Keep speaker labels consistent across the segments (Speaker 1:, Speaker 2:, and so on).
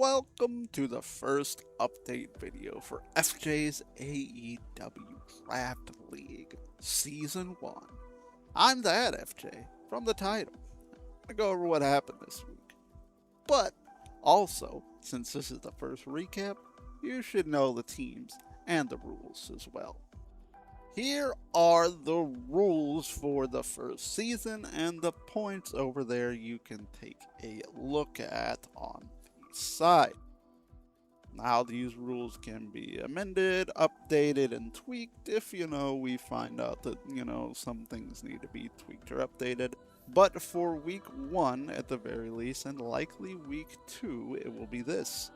Speaker 1: Welcome to the first update video for FJ's AEW Draft League Season 1. I'm that FJ from the title. I'm gonna go over what happened this week. But also, since this is the first recap, you should know the teams and the rules as well. Here are the rules for the first season and the points over there you can take a look at on the side. Now these rules can be amended, updated, and tweaked if, we find out that, some things need to be tweaked or updated. But for week 1 at the very least, and likely week 2, it will be this.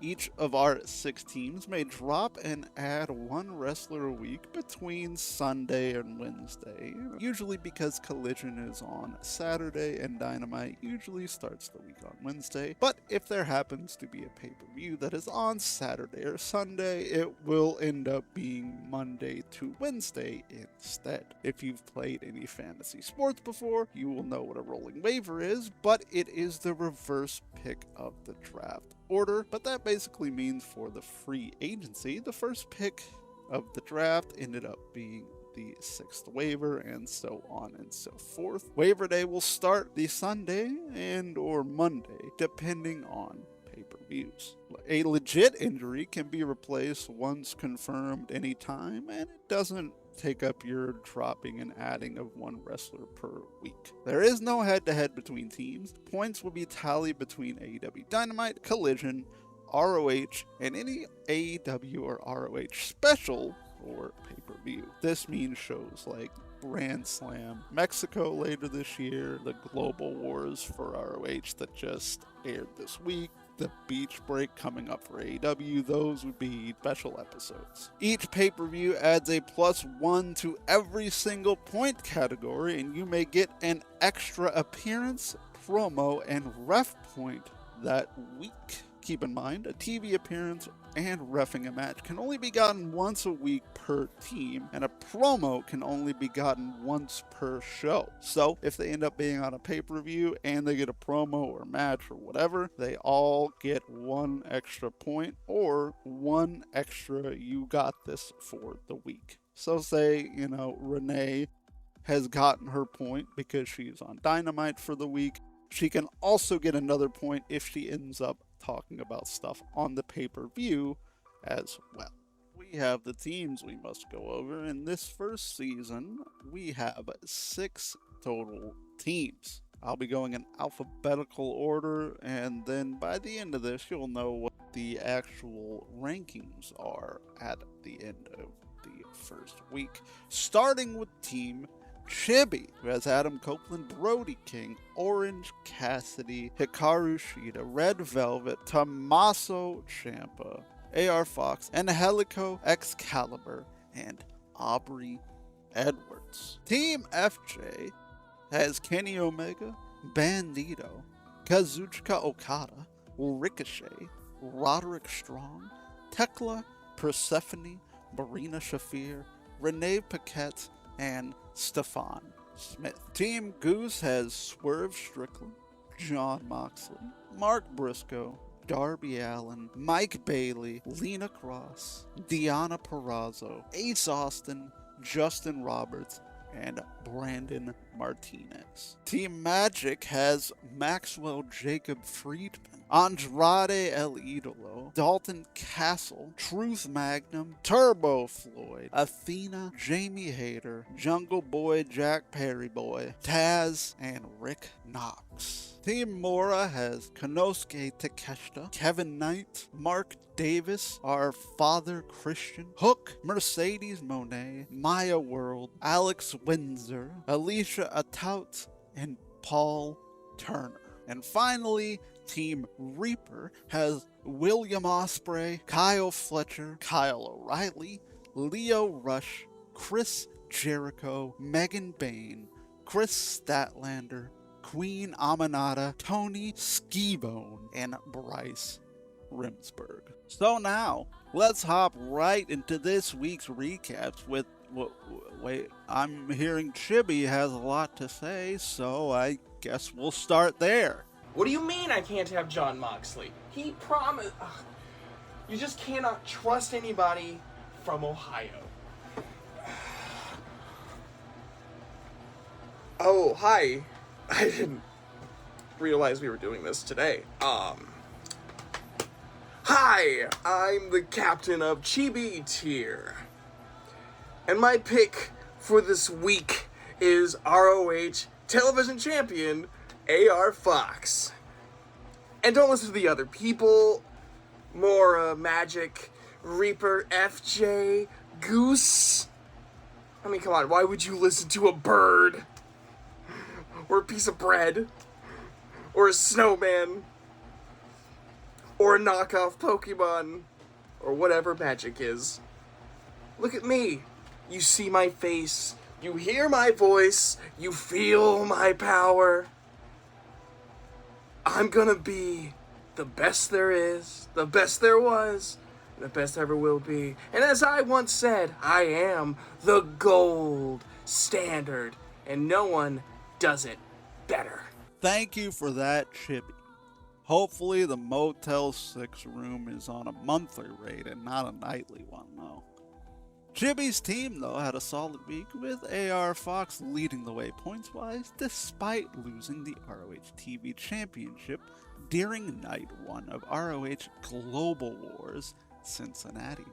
Speaker 1: Each of our 6 teams may drop and add 1 wrestler a week between Sunday and Wednesday, usually because Collision is on Saturday and Dynamite usually starts the week on Wednesday. But if there happens to be a pay-per-view that is on Saturday or Sunday, it will end up being Monday to Wednesday instead. If you've played any fantasy sports before, you will know what a rolling waiver is, but it is the reverse pick of the draft order. But that basically means for the free agency, the first pick of the draft ended up being the 6th waiver, and so on and so forth. Waiver day will start the Sunday and or Monday, depending on pay-per-views. A legit injury can be replaced once confirmed anytime, and it doesn't take up your dropping and adding of 1 wrestler per week. There is no head-to-head between teams. Points will be tallied between AEW Dynamite, Collision, ROH, and any AEW or ROH special or pay-per-view. This means shows like Grand Slam Mexico later this year, the Global Wars for ROH that just aired this week, the Beach Break coming up for AEW, those would be special episodes. Each pay-per-view adds a +1 to every single point category, and you may get an extra appearance, promo, and ref point that week. Keep in mind, a TV appearance and reffing a match can only be gotten once a week per team, and a promo can only be gotten once per show. So if they end up being on a pay-per-view and they get a promo or match or whatever, they all get 1 extra point or 1 extra you got this for the week. So say, Renee has gotten her point because she's on Dynamite for the week. She can also get another point if she ends up talking about stuff on the pay-per-view as well. We have the teams we must go over. In this first season, we have 6 total teams. I'll be going in alphabetical order, and then by the end of this, you'll know what the actual rankings are at the end of the first week. Starting with Team Chibi, who has Adam Copeland, Brody King, Orange Cassidy, Hikaru Shida, Red Velvet, Tommaso Ciampa, AR Fox, Angelico Excalibur, and Aubrey Edwards. Team FJ has Kenny Omega, Bandito, Kazuchika Okada, Ricochet, Roderick Strong, Tekla, Persephone, Marina Shafir, Renee Paquette, and Stefan Smith. Team Goose has Swerve Strickland, John Moxley, Mark Briscoe, Darby Allin, Mike Bailey, Lena Cross, Deonna Purrazzo, Ace Austin, Justin Roberts, and Brandon Martinez. Team Magic has Maxwell Jacob Friedman, Andrade El Idolo, Dalton Castle, Truth Magnum, Turbo Floyd, Athena, Jamie Hayter, Jungle Boy Jack Perry Boy, Taz, and Rick Knox. Team Mora has Konosuke Takeshita, Kevin Knight, Mark Davis, our father Christian, Hook, Mercedes Monet, Maya World, Alex Windsor, Alicia Atout, and Paul Turner. And finally, Team Reaper has William Ospreay, Kyle Fletcher, Kyle O'Reilly, Leo Rush, Chris Jericho, Megan Bain, Chris Statlander, Queen Aminata, Tony Skibone, and Bryce Remsburg. So now, let's hop right into this week's recaps with, wait, I'm hearing Chibi has a lot to say, so I guess we'll start there.
Speaker 2: What do you mean I can't have Jon Moxley? He promised... You just cannot trust anybody from Ohio. Oh, hi. I didn't realize we were doing this today. Hi, I'm the captain of Chibi Tier. And my pick for this week is ROH Television Champion AR Fox. And don't listen to the other people. More Magic, Reaper, FJ, Goose. I mean, come on, why would you listen to a bird? Or a piece of bread? Or a snowman? Or a knockoff Pokemon? Or whatever magic is. Look at me. You see my face. You hear my voice. You feel my power. I'm gonna be the best there is, the best there was, and the best ever will be. And as I once said, I am the gold standard, and no one does it better.
Speaker 1: Thank you for that, Chibi. Hopefully the Motel 6 room is on a monthly rate and not a nightly one, though. Chibi's team, though, had a solid week with AR Fox leading the way points-wise, despite losing the ROH TV Championship during Night 1 of ROH Global Wars Cincinnati.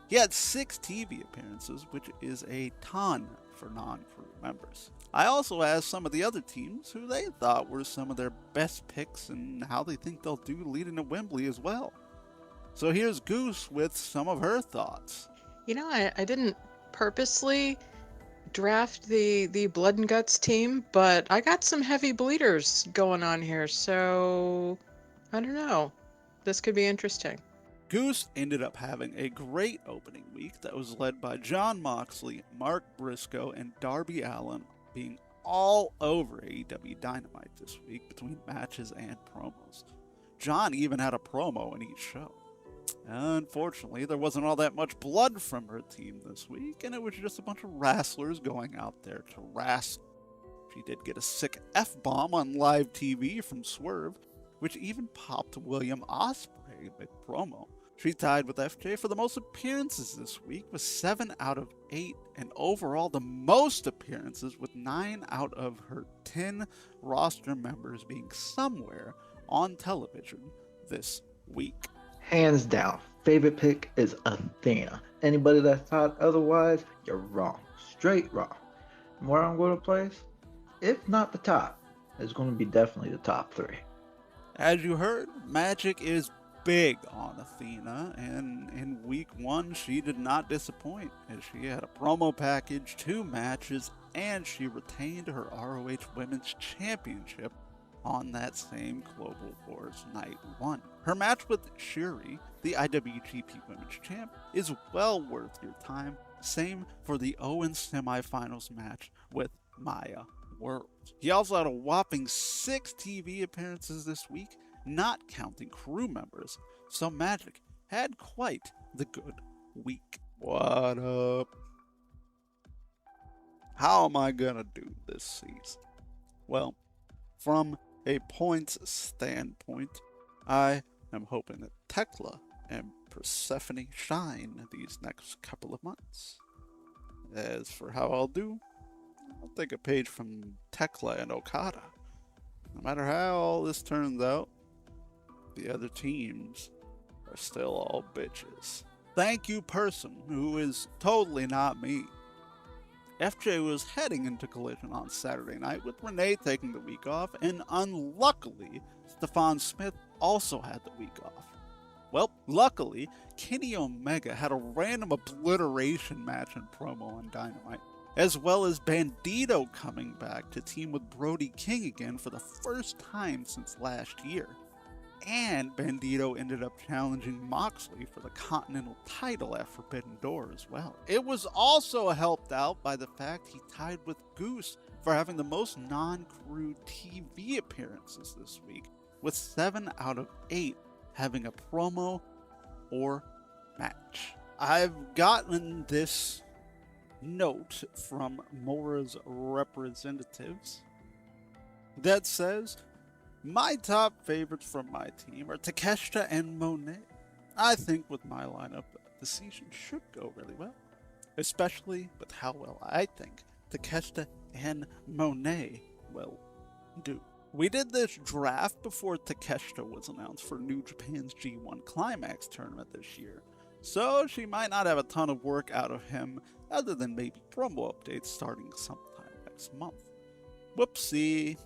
Speaker 1: He had 6 TV appearances, which is a ton for non-crew members. I also asked some of the other teams who they thought were some of their best picks and how they think they'll do leading to Wembley as well. So here's Goose with some of her thoughts.
Speaker 3: You know, I didn't purposely draft the Blood and Guts team, but I got some heavy bleeders going on here, so I don't know. This could be interesting.
Speaker 1: Goose ended up having a great opening week that was led by Jon Moxley, Mark Briscoe, and Darby Allin being all over AEW Dynamite this week between matches and promos. Jon even had a promo in each show. Unfortunately, there wasn't all that much blood from her team this week, and it was just a bunch of wrestlers going out there to wrestle. She did get a sick F-bomb on live TV from Swerve, which even popped William Ospreay mid-promo. She tied with FJ for the most appearances this week with 7 out of 8, and overall the most appearances with 9 out of her 10 roster members being somewhere on television this week.
Speaker 4: Hands down, favorite pick is Athena. Anybody that thought otherwise, you're wrong. Straight wrong. And where I'm going to place, if not the top, it's going to be definitely the top 3.
Speaker 1: As you heard, Magic is big on Athena, and in week 1 she did not disappoint, as she had a promo package, 2 matches, and she retained her ROH Women's Championship on that same Global Wars Night 1. Her match with Shuri, the IWGP Women's Champ, is well worth your time. Same for the Owens semifinals match with Maya World. He also had a whopping 6 TV appearances this week, not counting crew members, so Magic had quite the good week. What up? How am I gonna do this season? Well, from a points standpoint, I am hoping that Tekla and Persephone shine these next couple of months. As for how I'll do, I'll take a page from Tekla and Okada. No matter how all this turns out, the other teams are still all bitches. Thank you, person who is totally not me. FJ was heading into Collision on Saturday night with Renee taking the week off, and unluckily, Stefan Smith also had the week off. Well, luckily, Kenny Omega had a random obliteration match and promo on Dynamite, as well as Bandito coming back to team with Brody King again for the first time since last year. And Bandito ended up challenging Moxley for the Continental title at Forbidden Door as well. It was also helped out by the fact he tied with Goose for having the most non-crew TV appearances this week, with 7 out of 8 having a promo or match. I've gotten this note from Mora's representatives that says, My top favorites from my team are Takeshita and Monet. I think with my lineup, the season should go really well, especially with how well I think Takeshita and Monet will do. We did this draft before Takeshita was announced for New Japan's G1 Climax tournament this year, so she might not have a ton of work out of him other than maybe promo updates starting sometime next month. Whoopsie.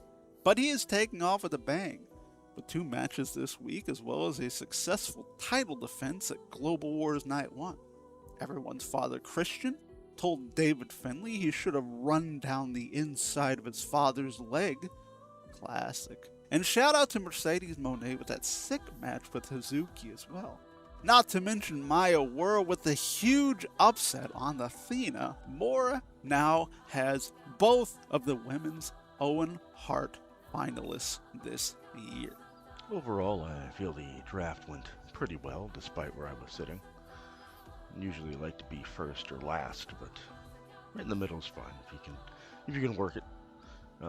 Speaker 1: But he is taking off with a bang, with 2 matches this week as well as a successful title defense at Global Wars Night 1. Everyone's father Christian told David Finlay he should have run down the inside of his father's leg. Classic. And shout out to Mercedes Moné with that sick match with Hazuki as well. Not to mention Maya World with the huge upset on Athena. Mora now has both of the women's Owen Hart finalists this year.
Speaker 5: Overall, I feel the draft went pretty well, despite where I was sitting. Usually like to be first or last, but right in the middle is fine if you can work it.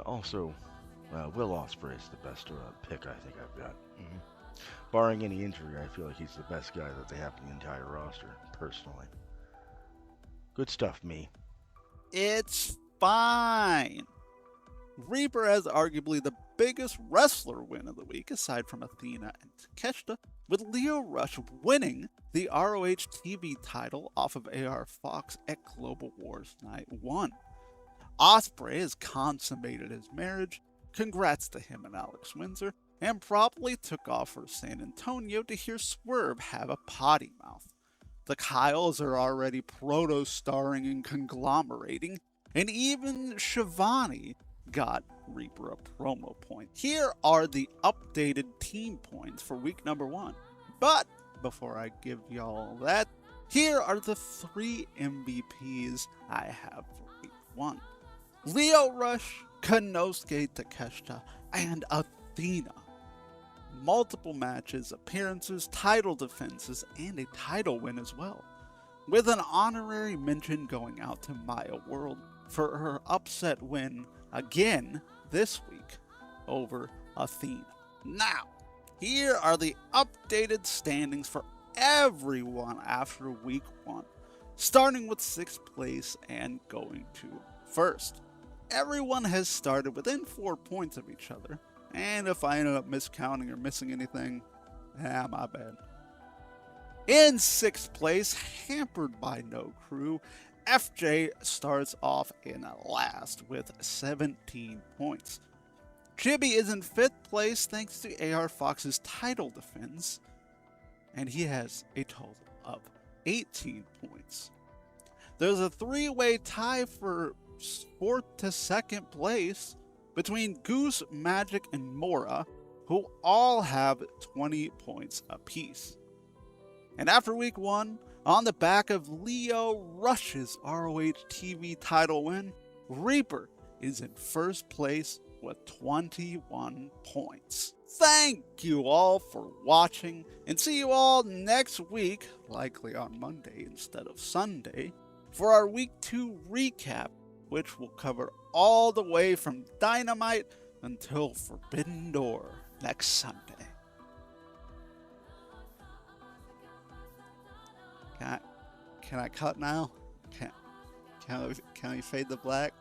Speaker 5: Also, Will Ospreay is the best pick I think I've got. Barring any injury, I feel like he's the best guy that they have in the entire roster, personally. Good stuff, me.
Speaker 1: It's fine. Reaper has arguably the biggest wrestler win of the week, aside from Athena and Takeshita, with Lio Rush winning the ROH TV title off of AR Fox at Global Wars Night 1. Ospreay has consummated his marriage, congrats to him and Alex Windsor, and probably took off for San Antonio to hear Swerve have a potty mouth. The Kyles are already proto-starring and conglomerating, and even Shivani got Reaper a promo point. Here are the updated team points for week number 1. But before I give y'all that, here are the 3 MVPs I have for week 1. Lio Rush, Konosuke Takeshita, and Athena. Multiple matches, appearances, title defenses, and a title win as well, with an honorary mention going out to Maya World for her upset win again this week over Athena. Now, here are the updated standings for everyone after week 1, starting with 6th place and going to 1st. Everyone has started within 4 points of each other, and if I ended up miscounting or missing anything, my bad. In 6th place, hampered by no crew, FJ starts off in last with 17 points. Chibi is in 5th place thanks to AR Fox's title defense, and he has a total of 18 points. There's a 3-way tie for 4th to 2nd place between Goose, Magic, and Mora, who all have 20 points apiece. And after week 1, on the back of Lio Rush's ROH TV title win, Reaper is in 1st place with 21 points. Thank you all for watching, and see you all next week, likely on Monday instead of Sunday, for our week 2 recap, which will cover all the way from Dynamite until Forbidden Door next Sunday. Can I cut now? Can we fade the black?